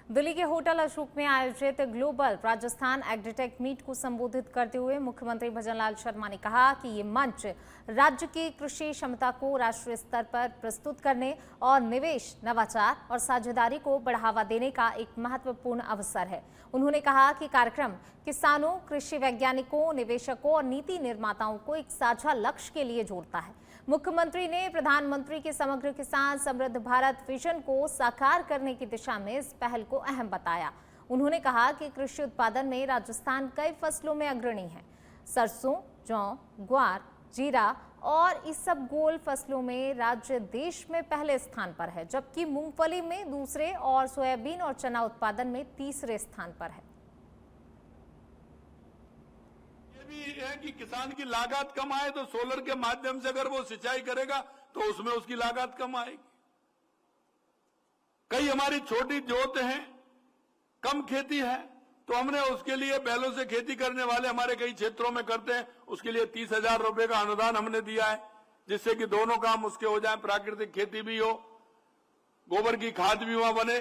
दिल्ली के होटल अशोक में आयोजित ग्लोबल राजस्थान एग्रीटेक मीट को संबोधित करते हुए मुख्यमंत्री भजनलाल शर्मा ने कहा कि ये मंच राज्य की कृषि क्षमता को राष्ट्रीय स्तर पर प्रस्तुत करने और निवेश, नवाचार और साझेदारी को बढ़ावा देने का एक महत्वपूर्ण अवसर है। उन्होंने कहा कि कार्यक्रम किसानों, कृषि वैज्ञानिकों, निवेशकों और नीति निर्माताओं को एक साझा लक्ष्य के लिए जोड़ता है। मुख्यमंत्री ने प्रधानमंत्री के समग्र किसान समृद्ध भारत विजन को साकार करने की दिशा में इस पहल को अहम बताया। उन्होंने कहा कि कृषि उत्पादन में राजस्थान कई फसलों में अग्रणी है। सरसों, जौ, ग्वार, जीरा और इसबगोल फसलों में राज्य देश में पहले स्थान पर है, जबकि मूंगफली में दूसरे और सोयाबीन और चना उत्पादन में तीसरे स्थान पर है। है कि किसान की लागत कम आए तो सोलर के माध्यम से अगर वो सिंचाई करेगा तो उसमें उसकी लागत कम आएगी। कई हमारी छोटी जोत हैं, कम खेती है, तो हमने उसके लिए बैलों से खेती करने वाले हमारे कई क्षेत्रों में करते हैं, उसके लिए 30,000 रुपए का अनुदान हमने दिया है, जिससे कि दोनों काम उसके हो जाए, प्राकृतिक खेती भी हो, गोबर की खाद भी वहां बने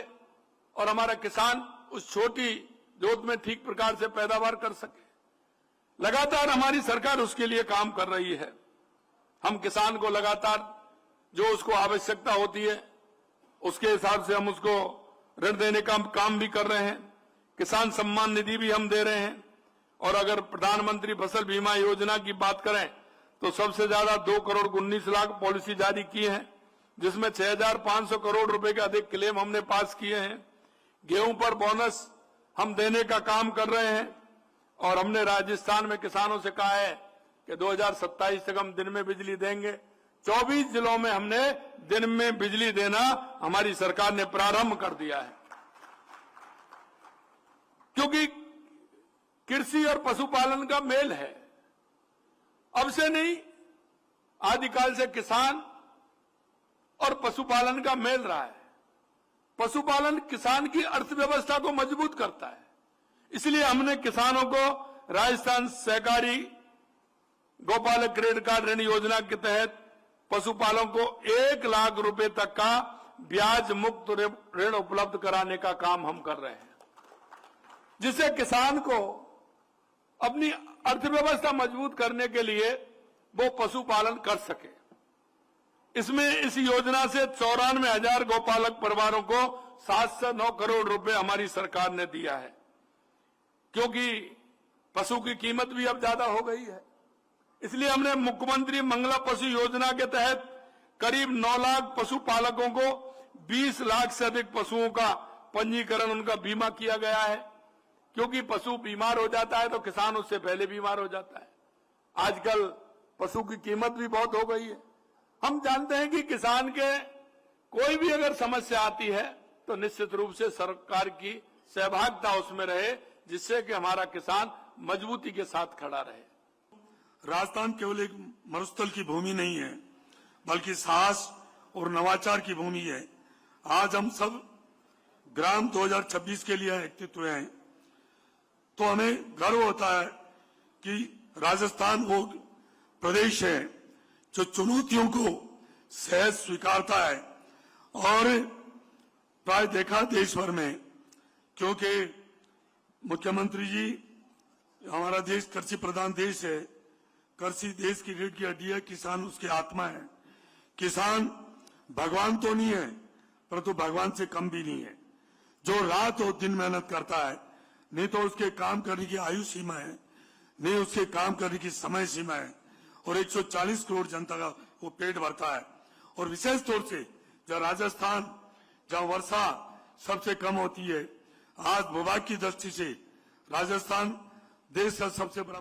और हमारा किसान उस छोटी जोत में ठीक प्रकार से पैदावार कर सके। लगातार हमारी सरकार उसके लिए काम कर रही है। हम किसान को लगातार जो उसको आवश्यकता होती है उसके हिसाब से हम उसको ऋण देने का काम भी कर रहे हैं। किसान सम्मान निधि भी हम दे रहे हैं। और अगर प्रधानमंत्री फसल बीमा योजना की बात करें तो सबसे ज्यादा 2 करोड़ 19 लाख पॉलिसी जारी की है, जिसमें 6,500 करोड़ रुपए के अधिक क्लेम हमने पास किए हैं। गेहूं पर बोनस हम देने का काम कर रहे हैं और हमने राजस्थान में किसानों से कहा है कि 2027 तक हम दिन में बिजली देंगे। 24 जिलों में हमने दिन में बिजली देना हमारी सरकार ने प्रारंभ कर दिया है, क्योंकि कृषि और पशुपालन का मेल है। अब से नहीं, आदिकाल से किसान और पशुपालन का मेल रहा है। पशुपालन किसान की अर्थव्यवस्था को मजबूत करता है, इसलिए हमने किसानों को राजस्थान सहकारी गौपालक क्रेडिट कार्ड ऋण योजना के तहत पशुपालकों को 1 लाख रुपए तक का ब्याज मुक्त ऋण उपलब्ध कराने का काम हम कर रहे हैं, जिससे किसान को अपनी अर्थव्यवस्था मजबूत करने के लिए वो पशुपालन कर सके। इसमें इस योजना से 94,000 गौपालक परिवारों को 7 से 9 करोड़ रुपए हमारी सरकार ने दिया है, क्योंकि पशु की कीमत भी अब ज्यादा हो गई है। इसलिए हमने मुख्यमंत्री मंगला पशु योजना के तहत करीब 9 लाख पशुपालकों को 20 लाख से अधिक पशुओं का पंजीकरण, उनका बीमा किया गया है, क्योंकि पशु बीमार हो जाता है तो किसान उससे पहले बीमार हो जाता है। आजकल पशु की कीमत भी बहुत हो गई है। हम जानते हैं कि किसान के कोई भी अगर समस्या आती है तो निश्चित रूप से सरकार की सहभागिता उसमें रहे, जिससे कि हमारा किसान मजबूती के साथ खड़ा रहे। राजस्थान केवल एक मरुस्थल की भूमि नहीं है, बल्कि साहस और नवाचार की भूमि है। आज हम सब ग्राम 2026 के लिए एकत्रित हुए हैं, तो हमें गर्व होता है कि राजस्थान वो प्रदेश है जो चुनौतियों को सहज स्वीकारता है। और प्राय देखा देश भर में, क्योंकि मुख्यमंत्री जी, हमारा देश कृषि प्रधान देश है, कृषि देश की रीढ़ की हड्डी है, किसान उसकी आत्मा है। किसान भगवान तो नहीं है, परंतु भगवान से कम भी नहीं है, जो रात और दिन मेहनत करता है। नहीं तो उसके काम करने की आयु सीमा है, नहीं उसके काम करने की समय सीमा है, और 140 करोड़ जनता का वो पेट भरता है। और विशेष तौर से जहाँ राजस्थान, जहाँ वर्षा सबसे कम होती है, आज भूभाग की दृष्टि से राजस्थान देश का सबसे बड़ा।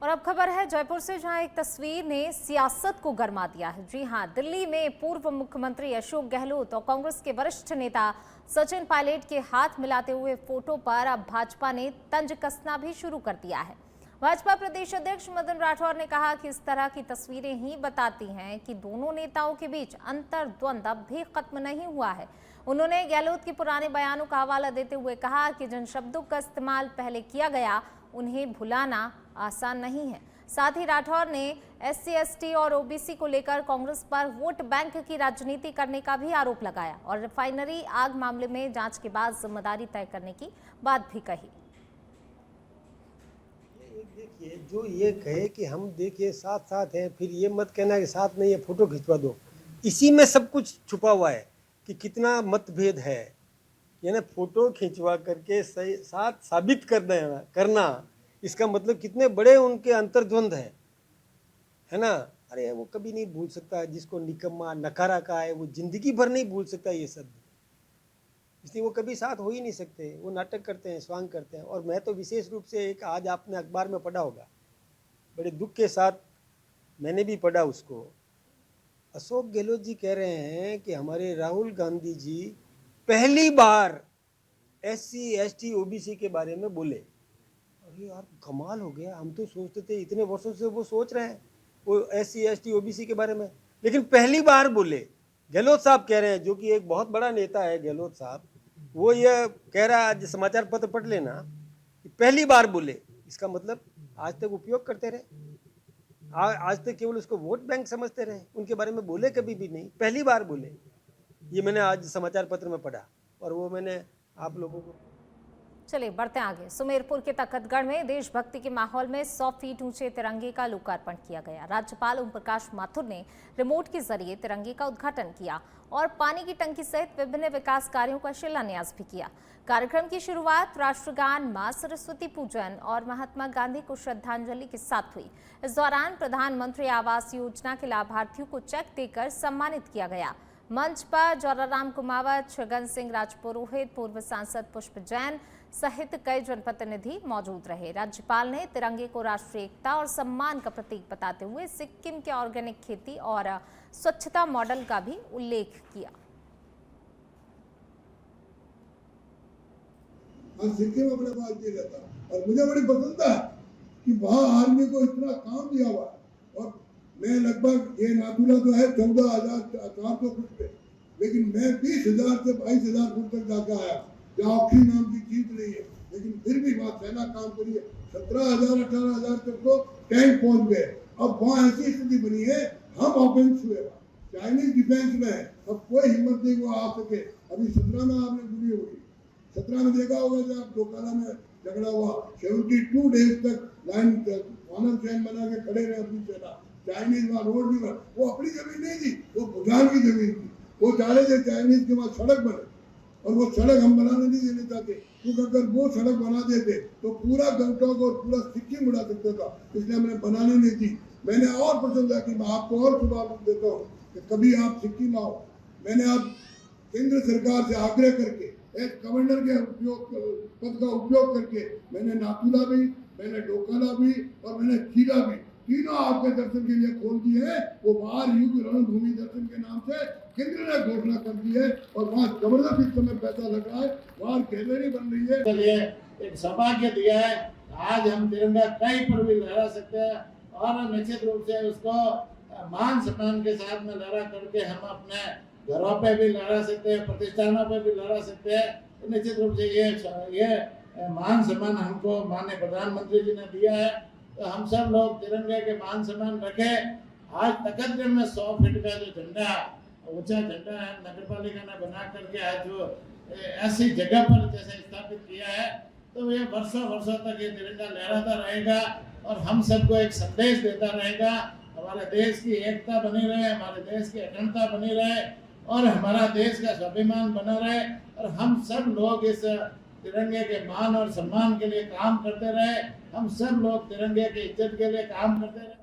और अब खबर है जयपुर से, जहां एक तस्वीर ने सियासत को गरमा दिया है। जी हां, दिल्ली में पूर्व मुख्यमंत्री अशोक गहलोत और कांग्रेस के वरिष्ठ नेता सचिन पायलट के हाथ मिलाते हुए फोटो पर अब भाजपा ने तंज कसना भी शुरू कर दिया है। भाजपा प्रदेश अध्यक्ष मदन राठौर ने कहा कि इस तरह की तस्वीरें ही बताती हैं कि दोनों नेताओं के बीच अंतर्द्वंद अब भी खत्म नहीं हुआ है। उन्होंने गहलोत के पुराने बयानों का हवाला देते हुए कहा कि जिन शब्दों का इस्तेमाल पहले किया गया उन्हें भुलाना आसान नहीं है। साथ ही राठौर ने SC, ST और OBC को लेकर कांग्रेस पर वोट बैंक की राजनीति करने का भी आरोप लगाया और रिफाइनरी आग मामले में जांच के बाद जिम्मेदारी तय करने की बात भी कही। देखिए, जो ये कहे कि हम देखिए साथ साथ हैं, फिर ये मत कहना कि साथ नहीं है फोटो खिंचवा दो। इसी में सब कुछ छुपा हुआ है कि कितना मतभेद है। यानी फोटो खिंचवा करके सही साथ साबित करना इसका मतलब कितने बड़े उनके अंतर्द्वंद है ना। अरे वो कभी नहीं भूल सकता, जिसको निकम्मा नकारा कहा है वो जिंदगी भर नहीं भूल सकता ये शब्द, इसलिए वो कभी साथ हो ही नहीं सकते। वो नाटक करते हैं, स्वांग करते हैं। और मैं तो विशेष रूप से एक आज आपने अखबार में पढ़ा होगा, बड़े दुख के साथ मैंने भी पढ़ा उसको। अशोक गहलोत जी कह रहे हैं कि हमारे राहुल गांधी जी पहली बार SC, ST, OBC के बारे में बोले। अरे यार कमाल हो गया, हम तो सोचते थे इतने वर्षों से वो सोच रहे हैं वो SC, ST, OBC के बारे में, लेकिन पहली बार बोले। गहलोत साहब कह रहे हैं, जो कि एक बहुत बड़ा नेता है गहलोत साहब, वो ये कह रहा है, आज समाचार पत्र पढ़ लेना, कि पहली बार बोले। इसका मतलब आज तक उपयोग करते रहे, आज तक केवल उसको वोट बैंक समझते रहे, उनके बारे में बोले कभी भी नहीं, पहली बार बोले। ये मैंने आज समाचार पत्र में पढ़ा और वो मैंने आप लोगों को। चलिए बढ़ते आगे। सुमेरपुर के तखतगढ़ में देशभक्ति के माहौल में 100 फीट ऊंचे तिरंगे का लोकार्पण किया गया। राज्यपाल ओम प्रकाश माथुर ने रिमोट के जरिए तिरंगे का उद्घाटन किया और पानी की टंकी सहित विभिन्न विकास कार्यों का शिलान्यास भी किया। कार्यक्रम की शुरुआत राष्ट्रगान, मां सरस्वती पूजन और महात्मा गांधी को श्रद्धांजलि के साथ हुई। इस दौरान प्रधानमंत्री आवास योजना के लाभार्थियों को चेक देकर सम्मानित किया गया। मंच पर जौराराम कुमावत, छगन सिंह राजपुरोहित, पूर्व सांसद पुष्प जैन सहित कई जनप्रतिनिधि मौजूद रहे। राज्यपाल ने तिरंगे को राष्ट्रीय एकता और सम्मान का प्रतीक बताते हुए सिक्किम के ऑर्गेनिक खेती और स्वच्छता मॉडल का भी उल्लेख किया। सिक्किम अपने पास भी रहता और मुझे बड़ी पसंद है कि वहाँ आर्मी को इतना काम दिया हुआ और मैं लगभग ये नाथुला तो है 14,400 फुट पे, लेकिन मैं 20,000 से 22,000 फुट तक जाकर आया जहाँ ऑक्सी नाम की चीज नहीं है, लेकिन फिर भी वहाँ सेना काम करी है। 17,000 18,000 तक तो टैंक पहुंच गए। अब वहाँ ऐसी स्थिति बनी है, हम ऑफेंस हुए, चाइनीज डिफेंस में है, अब कोई हिम्मत नहीं वो आ सके। अभी 17 में आपने बुरी होगी, 17 में देखा होगा जब डोकाला में झगड़ा हुआ, 72 डेज तक लाइन वानर चैन बना के खड़े रहे अपनी सेना। चाइनीज वहाँ रोड भी बना, वो अपनी जमीन नहीं थी, वो भूटान की जमीन थी। वो चाह रहे थे चाइनीज के वहाँ सड़क बने और वो सड़क हम बनाने नहीं देने चाहते, क्योंकि अगर वो सड़क बना देते तो पूरा गंगटोक और पूरा सिक्किम उड़ा सकता था, इसलिए हमने बनाने नहीं दी। मैंने और पसंद कि मैं आपको और सुझाव देता हूँ कि कभी आप सिक्किम आओ। मैंने अब केंद्र सरकार से आग्रह करके एक गवर्नर के पद का उपयोग करके मैंने नाथुला भी, मैंने डोकाला भी और मैंने चीला भी, तीनों आपके दर्शन के लिए खोल दिए हैं। वो बाहर युग रणभूमि दर्शन के नाम से केंद्र ने घोषणा कर दी है और वहाँ जबरदस्त इस समय पैसा लग रहा है, वहाँ गैलरी बन रही है। चलिए एक सौभाग्य दिया है, आज हम तिरंगा कहीं पर भी लहरा सकते हैं और निश्चित रूप से उसको मान सम्मान के साथ में लहरा करके हम अपने घरों पे भी लहरा सकते हैं, प्रतिष्ठानों पे भी लहरा सकते हैं। तो निश्चित रूप से ये मान सम्मान हमको माननीय प्रधानमंत्री जी ने दिया है, तो हम सब लोग तिरंगे के मान सम्मान रखें। आज तखतगढ़ में 100 फीट का जो झंडा, ऊंचा झंडा है, नगर पालिका ने बना करके आज जो ऐसी जगह पर जैसे स्थापित किया है, तो ये वर्षों तक ये तिरंगा लहराता रहेगा और हम सबको एक संदेश देता रहेगा। हमारे देश की एकता बनी रहे, हमारे देश की अखंडता बनी रहे और हमारा देश का स्वाभिमान बना रहे और हम सब लोग इस तिरंगे के मान और सम्मान के लिए काम करते रहे। हम सब लोग तिरंगे की इज्जत के लिए काम करते रहे।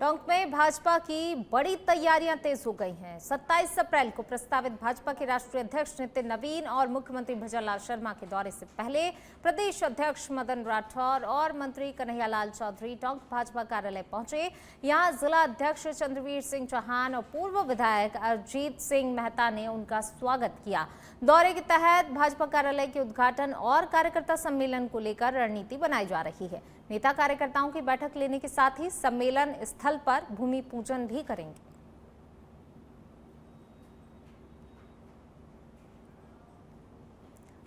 टोंक में भाजपा की बड़ी तैयारियां तेज हो गई हैं। 27 अप्रैल को प्रस्तावित भाजपा के राष्ट्रीय अध्यक्ष नितिन नवीन और मुख्यमंत्री भजनलाल शर्मा के दौरे से पहले प्रदेश अध्यक्ष मदन राठौर और मंत्री कन्हैयालाल चौधरी टोंक भाजपा कार्यालय पहुंचे। यहां जिला अध्यक्ष चंद्रवीर सिंह चौहान और पूर्व विधायक अरजीत सिंह मेहता ने उनका स्वागत किया। दौरे के तहत भाजपा कार्यालय के उद्घाटन और कार्यकर्ता सम्मेलन को लेकर रणनीति बनाई जा रही है। नेता कार्यकर्ताओं की बैठक लेने के साथ ही सम्मेलन स्थल पर भूमि पूजन भी करेंगे।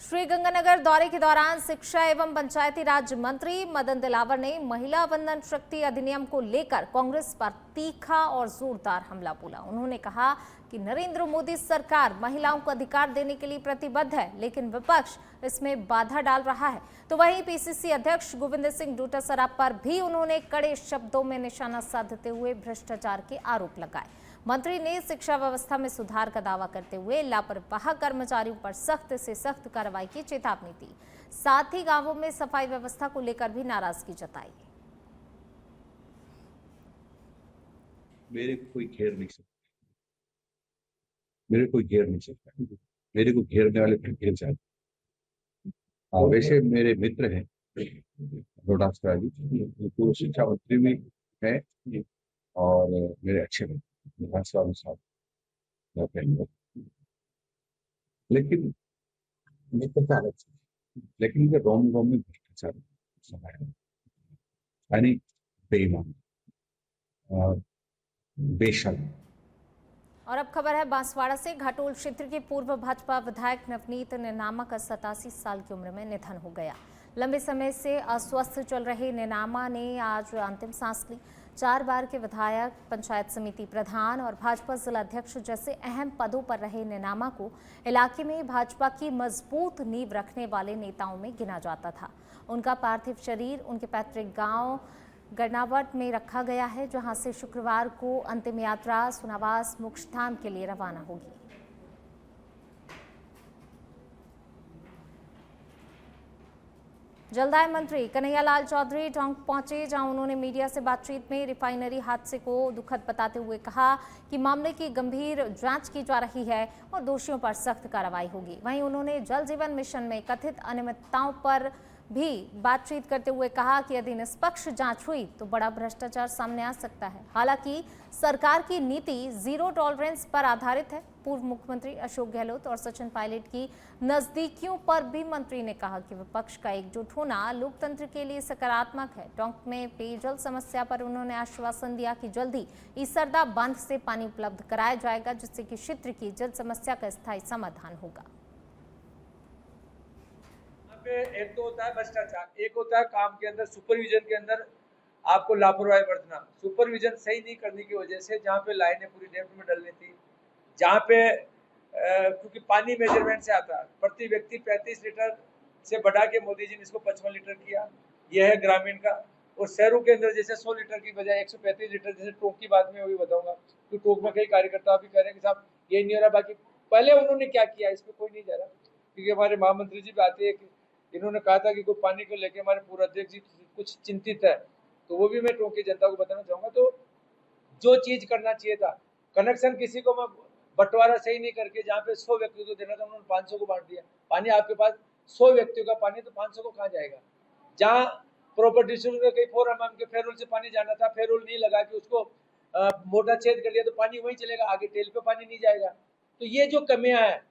श्रीगंगानगर दौरे के दौरान शिक्षा एवं पंचायती राज मंत्री मदन दिलावर ने महिला वंदन शक्ति अधिनियम को लेकर कांग्रेस पर तीखा और जोरदार हमला बोला। उन्होंने कहा कि नरेंद्र मोदी सरकार महिलाओं को अधिकार देने के लिए प्रतिबद्ध है, लेकिन विपक्ष इसमें बाधा डाल रहा है। तो वहीं पीसीसी अध्यक्ष गोविंद सिंह डोटासरा पर भी उन्होंने कड़े शब्दों में निशाना साधते हुए भ्रष्टाचार के आरोप लगाए। मंत्री ने शिक्षा व्यवस्था में सुधार का दावा करते हुए लापरवाह कर्मचारियों पर सख्त से सख्त कार्रवाई की चेतावनी दी। साथ ही गांवों में सफाई व्यवस्था को लेकर भी नाराजगी जताई। मेरे को कोई घेर नहीं सकता, मेरे को घेर नहीं सकता, मेरे को घेरने वाले फिर घेर जाते। वैसे मेरे मित्र हैं डोटासरा जी, तो शिक्षा मंत्री भी है और मेरे अच्छे मित्र विधानसभा में साथ रहते हैं। लेकिन भ्रष्टाचार, लेकिन ये गाँव में भ्रष्टाचार समाया, यानी बेईमान, बेशर्म। और अब खबर है बांसवाड़ा से। घाटोल क्षेत्र के पूर्व भाजपा विधायक नवनीत नेनामा का 87 साल की उम्र में निधन हो गया। लंबे समय से अस्वस्थ चल रहे नेनामा ने आज अंतिम सांस ली। 4 बार के विधायक, पंचायत समिति प्रधान और भाजपा जिला अध्यक्ष जैसे अहम पदों पर रहे नेनामा को इलाके में भाजपा की मजबूत नींव रखने वाले नेताओं में गिना जाता था। उनका पार्थिव शरीर उनके पैतृक गांव गरनावट में रखा गया है, जहां से शुक्रवार को अंतिम यात्रा सुनावास मोक्षधाम के लिए रवाना होगी। जलदाय मंत्री कन्हैयालाल चौधरी टोंक पहुंचे, जहां उन्होंने मीडिया से बातचीत में रिफाइनरी हादसे को दुखद बताते हुए कहा कि मामले की गंभीर जांच की जा रही है और दोषियों पर सख्त कार्रवाई होगी। वहीं उन्होंने जल जीवन मिशन में कथित अनियमितताओं पर भी बातचीत करते हुए कहा कि यदि निष्पक्ष जांच हुई तो बड़ा भ्रष्टाचार सामने आ सकता है। हालांकि सरकार की नीति जीरो टॉलरेंस पर आधारित है। पूर्व मुख्यमंत्री अशोक गहलोत और सचिन पायलट की नजदीकियों पर भी मंत्री ने कहा कि विपक्ष का एकजुट होना लोकतंत्र के लिए सकारात्मक है। टोंक में पेयजल समस्या पर उन्होंने आश्वासन दिया कि जल्दी ईसरदा बांध से पानी उपलब्ध कराया जाएगा, जिससे कि क्षेत्र की जल समस्या का स्थायी समाधान होगा। एक तो होता है भ्रष्टाचार, एक होता है काम के अंदर सुपरविजन के अंदर आपको लापरवाही बरतना। सुपरविजन सही नहीं करने की वजह से जहाँ पे लाइनें पूरी डेप्थ में डलनी थी, जहाँ पे क्योंकि पानी मेजरमेंट से आता है, प्रति व्यक्ति 35 लीटर से बढ़ा के मोदी जी ने इसको 55 लीटर किया। यह है ग्रामीण का। और शहरों के अंदर जैसे 100 लीटर की बजाय 135 लीटर, जैसे टोंक की बात में वो भी बताऊंगा, तो टोंक में कई कार्यकर्ता भी कह रहे हैं कि साहब ये नहीं हो रहा। बाकी पहले उन्होंने क्या किया इस पर कोई नहीं जा रहा, क्योंकि हमारे महामंत्री जी भी आते हैं कि इन्होंने कहा था कि कोई पानी को लेकर हमारे पूरा अध्यक्ष जी कुछ चिंतित है, तो वो भी मैं टोंक की जनता को बताना चाहूंगा। तो जो चीज करना चाहिए था, कनेक्शन किसी को मैं बंटवारा सही नहीं करके जहाँ पे 100 व्यक्तियों को देना था उन्होंने 500 को बांट दिया। पानी आपके पास 100 व्यक्तियों का पानी, तो 500 को कहाँ जाएगा? जहाँ प्रॉपर डिस्ट्रीब्यूशन कई 4 mm के फेरोल से पानी जाना था, फेरोल नहीं लगा के उसको मोटा छेद कर दिया, तो पानी वहीं चलेगा, आगे टेल पे पानी नहीं जाएगा। तो ये जो कमियां है,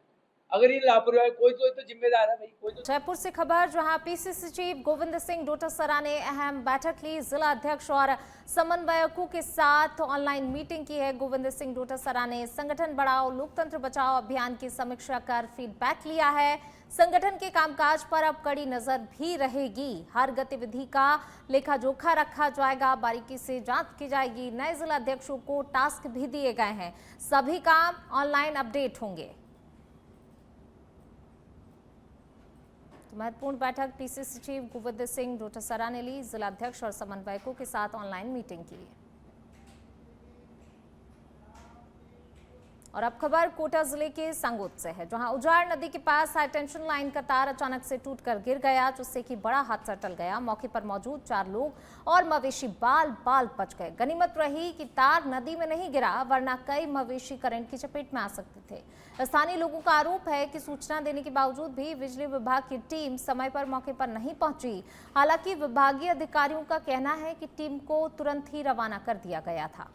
अगर ये लापरवाही कोई तो जिम्मेदार है भाई, कोई तो। जयपुर से खबर, जहां पीसीसी चीफ गोविंद सिंह डोटासरा ने अहम बैठक ली। जिला अध्यक्ष और समन्वयकों के साथ ऑनलाइन मीटिंग की है। गोविंद सिंह डोटासरा ने संगठन बढ़ाओ लोकतंत्र बचाओ अभियान की समीक्षा कर फीडबैक लिया है। संगठन के कामकाज पर अब कड़ी नजर भी रहेगी। हर गतिविधि का लेखा जोखा रखा जाएगा, बारीकी से जांच की जाएगी। नए जिला अध्यक्षों को टास्क भी दिए गए हैं, सभी काम ऑनलाइन अपडेट होंगे। महत्वपूर्ण बैठक पीसीसी चीफ गोविंद सिंह डोटासरा ने ली। जिला अध्यक्ष और समन्वयकों के साथ ऑनलाइन मीटिंग की। और अब खबर कोटा जिले के संगोट से है, जहां उजाड़ नदी के पास हाई टेंशन लाइन का तार अचानक से टूटकर गिर गया, जिससे कि बड़ा हादसा टल गया। मौके पर मौजूद 4 लोग और मवेशी बाल बाल बच गए। गनीमत रही कि तार नदी में नहीं गिरा, वरना कई मवेशी करंट की चपेट में आ सकते थे। स्थानीय लोगों का आरोप है कि सूचना देने के बावजूद भी बिजली विभाग की टीम समय पर मौके पर नहीं पहुंची। हालांकि विभागीय अधिकारियों का कहना है कि टीम को तुरंत ही रवाना कर दिया गया था।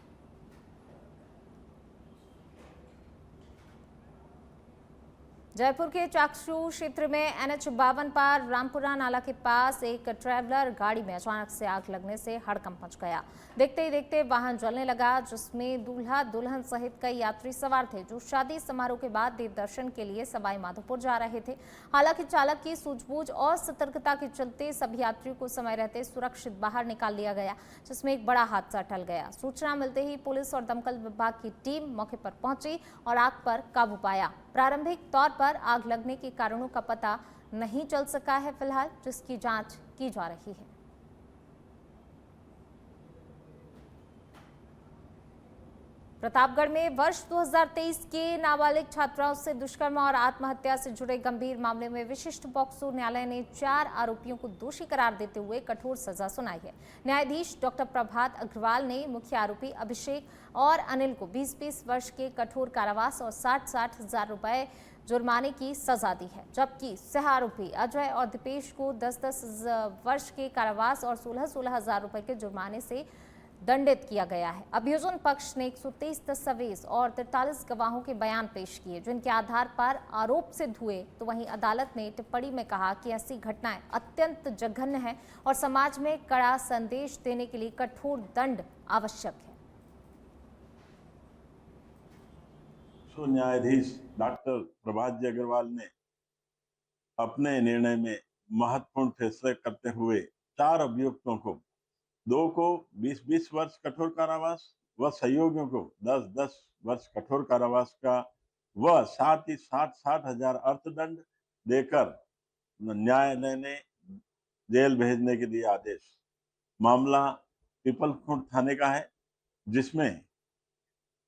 जयपुर के चाकसू क्षेत्र में NH 52 पर रामपुरा नाला के पास एक ट्रैवलर गाड़ी में अचानक से आग लगने से हड़कंप मच गया। देखते ही देखते वाहन जलने लगा, जिसमें दूल्हा दुल्हन सहित कई यात्री सवार थे जो शादी समारोह के बाद देव दर्शन के लिए सवाई माधोपुर जा रहे थे। हालांकि चालक की सूझबूझ और सतर्कता के चलते सभी यात्रियों को समय रहते सुरक्षित बाहर निकाल लिया गया, जिसमें एक बड़ा हादसा टल गया। सूचना मिलते ही पुलिस और दमकल विभाग की टीम मौके पर पहुंची और आग पर काबू पाया। प्रारंभिक तौर पर आग लगने के कारणों का पता नहीं चल सका है फिलहाल, जिसकी जांच की जा रही है। प्रतापगढ़ में वर्ष 2023 के नाबालिग छात्राओं से दुष्कर्म और आत्महत्या से जुड़े गंभीर मामले में विशिष्ट पॉक्सो न्यायालय ने 4 आरोपियों को दोषी करार देते हुए कठोर सजा सुनाई है। न्यायाधीश डॉक्टर प्रभात अग्रवाल ने मुख्य आरोपी अभिषेक और अनिल को 20-20 वर्ष के कठोर कारावास और 60-60 हजार रुपए जुर्माने की सजा दी है, जबकि सह आरोपी अजय और दीपेश को 10-10 वर्ष के कारावास और 16-16 हजार रुपए के जुर्माने से दंडित किया गया है। अभियोजन पक्ष ने 123 दस्तावेज और 43 गवाहों के बयान पेश किए, जिनके आधार पर आरोप सिद्ध हुए। तो वहीं अदालत ने टिप्पणी में कहा कि ऐसी घटनाएं अत्यंत जघन्य हैं और समाज में कड़ा संदेश देने के लिए कठोर दंड आवश्यक है। न्यायाधीश डॉक्टर प्रभात अग्रवाल ने अपने निर्णय में महत्वपूर्ण फैसले करते हुए 4 अभियुक्तों को 2 को 20-20 वर्ष कठोर कारावास व सहयोगियों को 10-10 वर्ष कठोर कारावास का व साथ ही 60-60 हजार अर्थदंड देकर न्यायालय ने जेल भेजने के लिए आदेश। मामला पीपलखुंट थाने का है, जिसमें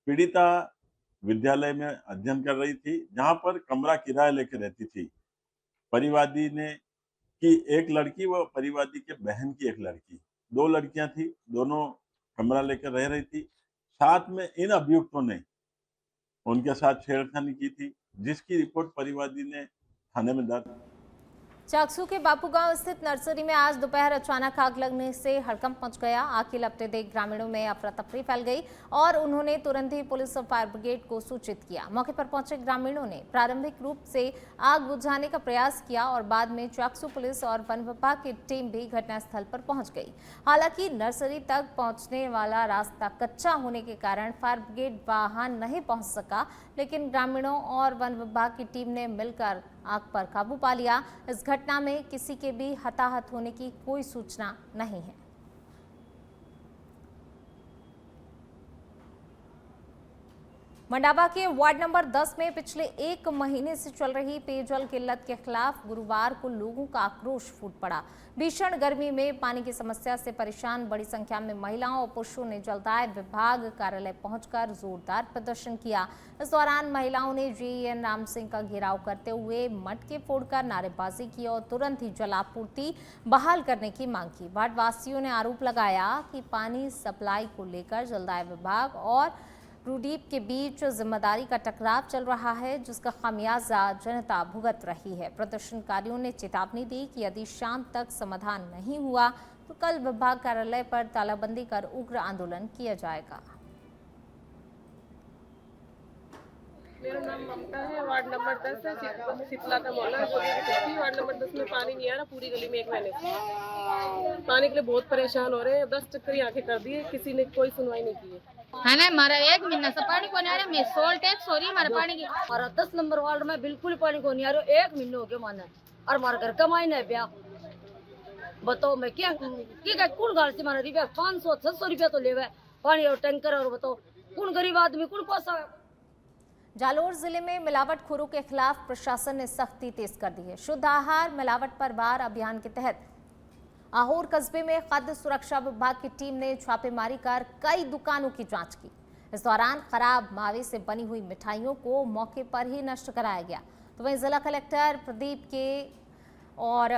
पीड़िता विद्यालय में अध्ययन कर रही थी, जहां पर कमरा किराया लेकर रहती थी। परिवादी ने की एक लड़की व परिवादी के बहन की एक लड़की, 2 लड़कियां थी, दोनों कमरा लेकर रह रही थी। साथ में इन अभियुक्तों ने उनके साथ छेड़खानी की थी, जिसकी रिपोर्ट परिवादी ने थाने में दर्ज। चाकसू के बापूगांव स्थित नर्सरी में आज दोपहर अचानक आग लगने से हड़कंप मच गया। आग की लपटें देख ग्रामीणों में अफरा तफरी फैल गई और उन्होंने तुरंत ही पुलिस और फायर ब्रिगेड को सूचित किया। मौके पर पहुंचे ग्रामीणों ने प्रारंभिक रूप से आग बुझाने का प्रयास किया और बाद में चाकसू पुलिस और वन विभाग की टीम भी घटनास्थल पर पहुंच गई। हालांकि नर्सरी तक पहुंचने वाला रास्ता कच्चा होने के कारण फायर ब्रिगेड वाहन नहीं पहुंच सका, लेकिन ग्रामीणों और वन विभाग की टीम ने मिलकर आग पर काबू पा लिया। इस घटना में किसी के भी हताहत होने की कोई सूचना नहीं है। मंडावा के वार्ड नंबर 10 में पिछले 1 महीने से चल रही पेयजल किल्लत के खिलाफ गुरुवार को लोगों का आक्रोश फूट पड़ा। भीषण गर्मी में पानी की समस्या से परेशान बड़ी संख्या में महिलाओं और पुरुषों ने जलदाय विभाग कार्यालय पहुंचकर जोरदार प्रदर्शन किया। इस दौरान महिलाओं ने JN राम सिंह का घेराव करते हुए मटके फोड़कर नारेबाजी की और तुरंत ही जलापूर्ति बहाल करने की मांग की। वार्ड वासियों ने आरोप लगाया कि पानी सप्लाई को लेकर जलदाय विभाग और रूडीप के बीच जिम्मेदारी का टकराव चल रहा है, जिसका खामियाजा जनता भुगत रही है। प्रदर्शनकारियों ने चेतावनी दी कि यदि शाम तक समाधान नहीं हुआ तो कल विभाग कार्यालय पर तालाबंदी कर उग्र आंदोलन किया जाएगा। मेरा नाम ममता है, वार्ड नंबर 10 है, शीतला का मोहल्ला है। वार्ड नंबर 10 में पानी नहीं आ रहा पूरी गली में 1 महीने से। पानी के लिए बहुत परेशान हो रहे हैं। 10 चक्कर यहाँ के कर दिए, किसी ने कोई सुनवाई नहीं की है ना। हमारा 1 महीना से पानी को नहीं आ रहा। मैं सोल टैक्स हो रही है हमारे पानी की। हमारा 10 नंबर वार्ड में बिल्कुल पानी को नहीं आ रहा। 1 महीने हो गया माना, और हमारा घर कमाई नहीं ब्याह। बताओ मैं क्या कौन घर से मारा रुपया 500-600 रुपया तो ले पानी और टैंकर, और बताओ कौन गरीब आदमी कौन पोसा। जालोर जिले में मिलावटखोरों के खिलाफ प्रशासन ने सख्ती तेज कर दी है। शुद्ध आहार मिलावट पर वार अभियान के तहत आहोर कस्बे में खाद्य सुरक्षा विभाग की टीम ने छापेमारी कर कई दुकानों की जांच की। इस दौरान खराब मावे से बनी हुई मिठाइयों को मौके पर ही नष्ट कराया गया। तो वहीं जिला कलेक्टर प्रदीप के और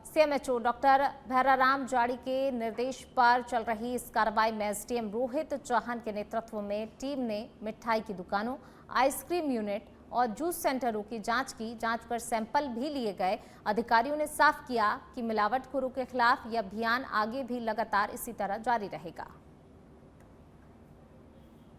CMHO डॉक्टर भैराराम जाड़ी के निर्देश पर चल रही इस कार्रवाई में SDM रोहित चौहान के नेतृत्व में टीम ने मिठाई की दुकानों, आइसक्रीम यूनिट और जूस सेंटरों की जांच की। जांच पर सैंपल भी लिए गए। अधिकारियों ने साफ किया कि मिलावटखोरों के खिलाफ यह अभियान आगे भी लगातार इसी तरह जारी रहेगा।